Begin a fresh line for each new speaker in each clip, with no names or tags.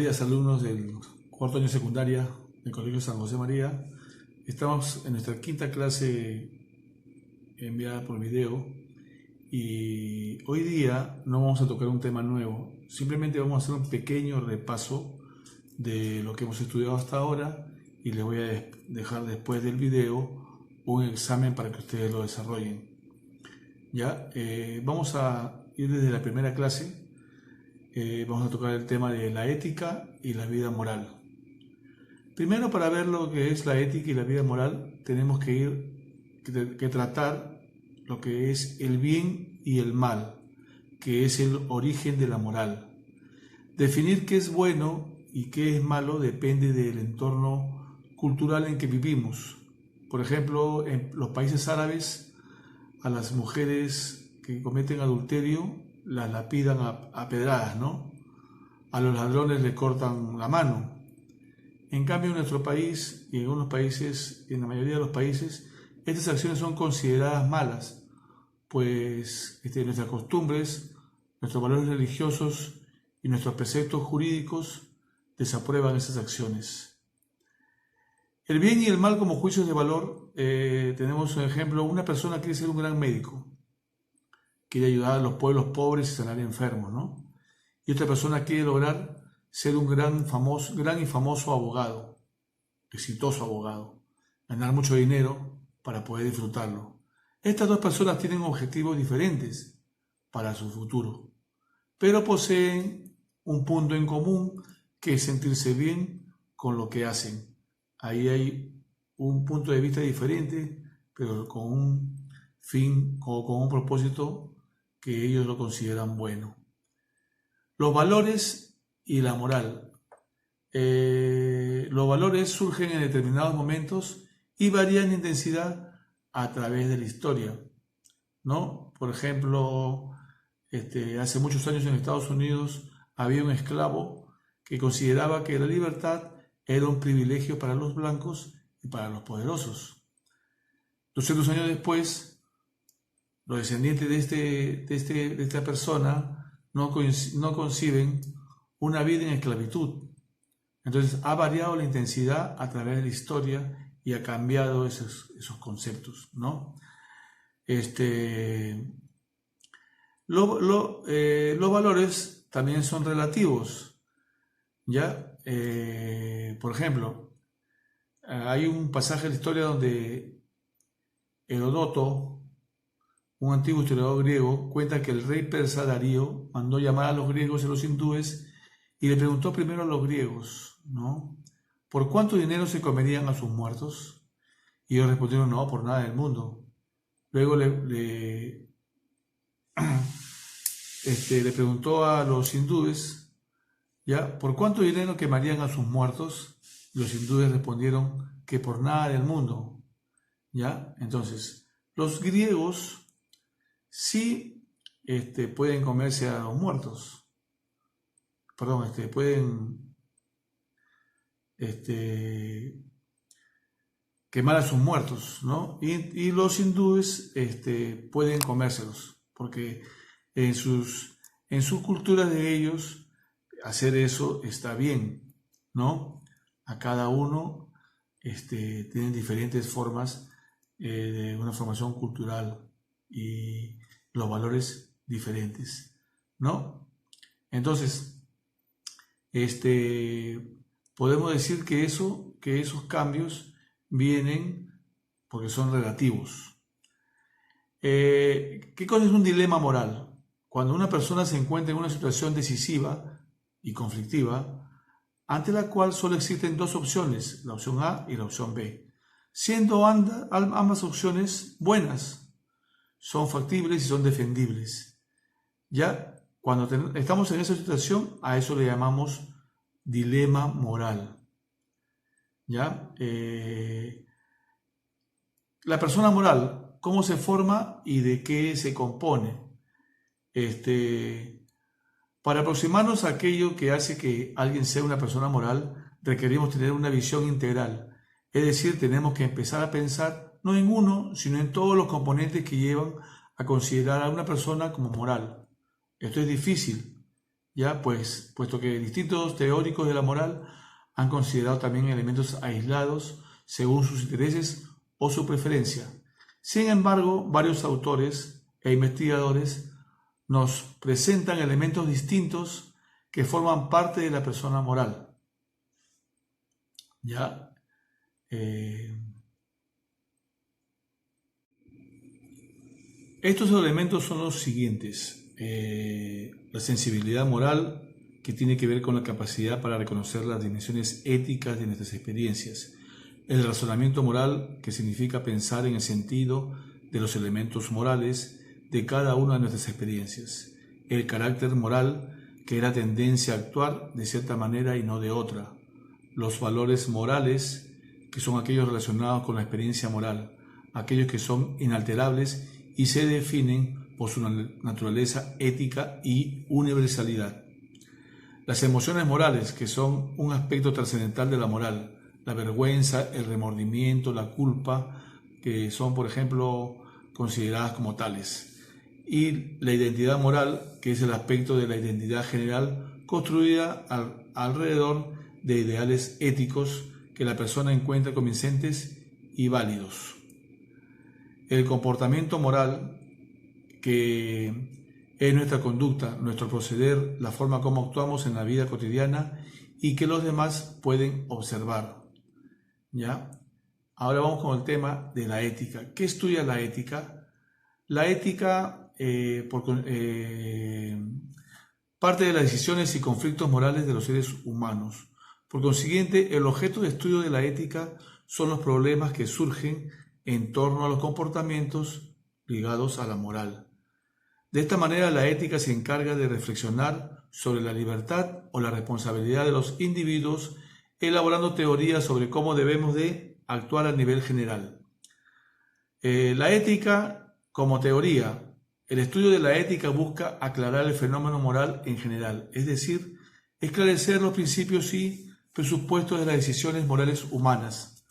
días, alumnos del cuarto año de secundaria del Colegio San José María. Estamos en nuestra quinta clase enviada por video y hoy día no vamos a tocar un tema nuevo, simplemente vamos a hacer un pequeño repaso de lo que hemos estudiado hasta ahora y les voy a dejar después del video un examen para que ustedes lo desarrollen. ¿Ya? Vamos a ir desde la primera clase. Vamos a tocar el tema de la ética y la vida moral. Primero, para ver lo que es la ética y la vida moral, tenemos que tratar lo que es el bien y el mal, que es el origen de la moral. Definir qué es bueno y qué es malo depende del entorno cultural en que vivimos. Por ejemplo, en los países árabes, a las mujeres que cometen adulterio las lapidan a pedradas, ¿no? A los ladrones le cortan la mano. En cambio, en nuestro país y en algunos países, en la mayoría de los países, estas acciones son consideradas malas, pues nuestras costumbres, nuestros valores religiosos y nuestros preceptos jurídicos desaprueban esas acciones. El bien y el mal como juicios de valor, tenemos un ejemplo: una persona quiere ser un gran médico, quiere ayudar a los pueblos pobres y sanar enfermos, ¿no? Y otra persona quiere lograr ser un gran y famoso abogado, exitoso abogado, ganar mucho dinero para poder disfrutarlo. Estas dos personas tienen objetivos diferentes para su futuro, pero poseen un punto en común, que es sentirse bien con lo que hacen. Ahí hay un punto de vista diferente, pero con un fin o con un propósito que ellos lo consideran bueno. Los valores y la moral. Los valores surgen en determinados momentos y varían de intensidad a través de la historia, ¿no? Por ejemplo, hace muchos años en Estados Unidos había un esclavo que consideraba que la libertad era un privilegio para los blancos y para los poderosos. 200 años después, los descendientes de esta persona no conciben una vida en esclavitud. Entonces ha variado la intensidad a través de la historia y ha cambiado esos conceptos, ¿no? Los valores también son relativos, ¿ya? Por ejemplo, hay un pasaje de la historia donde Heródoto, un antiguo historiador griego, cuenta que el rey persa Darío mandó llamar a los griegos y a los hindúes y le preguntó primero a los griegos, ¿no?, ¿por cuánto dinero se comerían a sus muertos? Y ellos respondieron: no, por nada del mundo. Luego le preguntó a los hindúes, ¿ya?, ¿por cuánto dinero quemarían a sus muertos? Los hindúes respondieron que por nada del mundo, ¿ya? Entonces, los griegos sí pueden comerse a los muertos, perdón, pueden quemar a sus muertos, ¿no? Y los hindúes pueden comérselos, porque en sus culturas de ellos hacer eso está bien, ¿no? A cada uno tienen diferentes formas de una formación cultural y los valores diferentes, ¿no? Entonces, podemos decir que esos cambios vienen porque son relativos. ¿Qué cosa es un dilema moral? Cuando una persona se encuentra en una situación decisiva y conflictiva, ante la cual solo existen dos opciones, la opción A y la opción B, siendo ambas opciones buenas, son factibles y son defendibles. Ya cuando estamos en esa situación, a eso le llamamos dilema moral. ¿Ya? La persona moral, ¿cómo se forma y de qué se compone? Para aproximarnos a aquello que hace que alguien sea una persona moral, requerimos tener una visión integral. Es decir, tenemos que empezar a pensar no en uno, sino en todos los componentes que llevan a considerar a una persona como moral. Esto es difícil, ya pues, puesto que distintos teóricos de la moral han considerado también elementos aislados según sus intereses o su preferencia. Sin embargo, varios autores e investigadores nos presentan elementos distintos que forman parte de la persona moral. ¿Ya? Estos elementos son los siguientes. La sensibilidad moral, que tiene que ver con la capacidad para reconocer las dimensiones éticas de nuestras experiencias. El razonamiento moral, que significa pensar en el sentido de los elementos morales de cada una de nuestras experiencias. El carácter moral, que es la tendencia a actuar de cierta manera y no de otra. Los valores morales, que son aquellos relacionados con la experiencia moral, aquellos que son inalterables y se definen por su naturaleza ética y universalidad. Las emociones morales, que son un aspecto trascendental de la moral, la vergüenza, el remordimiento, la culpa, que son, por ejemplo, consideradas como tales. Y la identidad moral, que es el aspecto de la identidad general construida alrededor de ideales éticos que la persona encuentra convincentes y válidos. El comportamiento moral, que es nuestra conducta, nuestro proceder, la forma como actuamos en la vida cotidiana y que los demás pueden observar. ¿Ya? Ahora vamos con el tema de la ética. ¿Qué estudia la ética? La ética parte de las decisiones y conflictos morales de los seres humanos. Por consiguiente, el objeto de estudio de la ética son los problemas que surgen en torno a los comportamientos ligados a la moral. De esta manera, la ética se encarga de reflexionar sobre la libertad o la responsabilidad de los individuos, elaborando teorías sobre cómo debemos de actuar a nivel general. La ética como teoría. El estudio de la ética busca aclarar el fenómeno moral en general, es decir, esclarecer los principios y presupuestos de las decisiones morales humanas,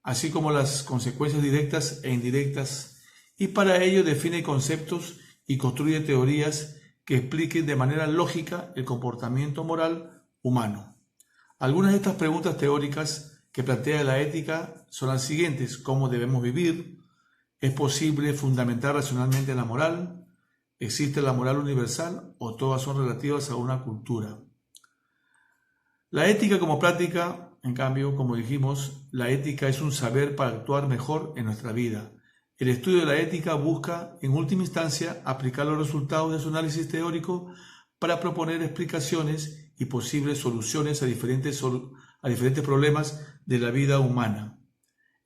así como las consecuencias directas e indirectas, y para ello define conceptos y construye teorías que expliquen de manera lógica el comportamiento moral humano. Algunas de estas preguntas teóricas que plantea la ética son las siguientes: ¿cómo debemos vivir? ¿Es posible fundamentar racionalmente la moral? ¿Existe la moral universal o todas son relativas a una cultura? La ética como práctica, en cambio, como dijimos, la ética es un saber para actuar mejor en nuestra vida. El estudio de la ética busca, en última instancia, aplicar los resultados de su análisis teórico para proponer explicaciones y posibles soluciones a diferentes problemas de la vida humana.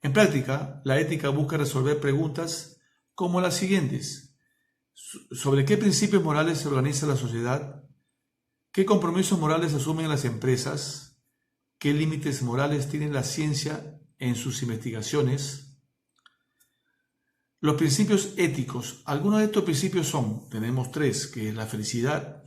En práctica, la ética busca resolver preguntas como las siguientes: ¿sobre qué principios morales se organiza la sociedad? ¿Qué compromisos morales asumen las empresas? ¿Qué límites morales tiene la ciencia en sus investigaciones? Los principios éticos. Algunos de estos principios tenemos tres, que es la felicidad,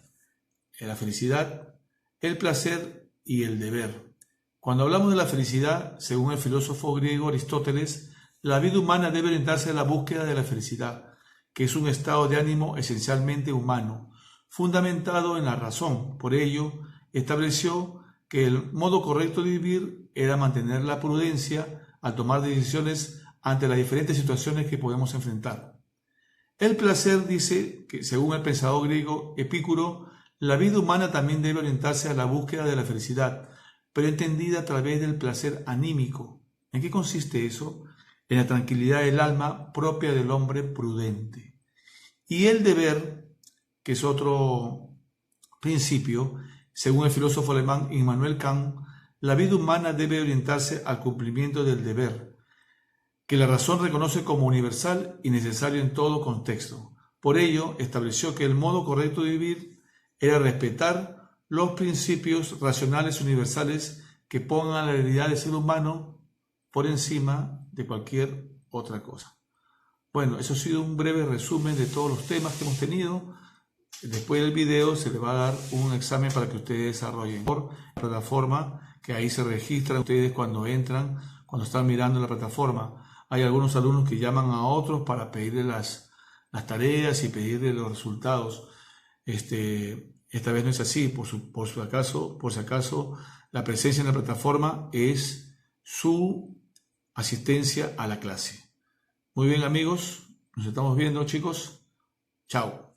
el placer y el deber. Cuando hablamos de la felicidad, según el filósofo griego Aristóteles, la vida humana debe orientarse a la búsqueda de la felicidad, que es un estado de ánimo esencialmente humano, fundamentado en la razón. Por ello, estableció que el modo correcto de vivir era mantener la prudencia al tomar decisiones ante las diferentes situaciones que podemos enfrentar. El placer dice que, según el pensador griego Epicuro, la vida humana también debe orientarse a la búsqueda de la felicidad, pero entendida a través del placer anímico. ¿En qué consiste eso? En la tranquilidad del alma propia del hombre prudente. Y el deber, que es otro principio, según el filósofo alemán Immanuel Kant, la vida humana debe orientarse al cumplimiento del deber, que la razón reconoce como universal y necesario en todo contexto. Por ello, estableció que el modo correcto de vivir era respetar los principios racionales universales que pongan la realidad del ser humano por encima de cualquier otra cosa. Bueno, eso ha sido un breve resumen de todos los temas que hemos tenido. Después del video se les va a dar un examen para que ustedes desarrollen por la plataforma, que ahí se registran ustedes cuando entran, cuando están mirando la plataforma. Hay algunos alumnos que llaman a otros para pedirle las tareas y pedirle los resultados. Esta vez no es así, por si acaso, la presencia en la plataforma es su asistencia a la clase. Muy bien, amigos, nos estamos viendo, chicos. Chao.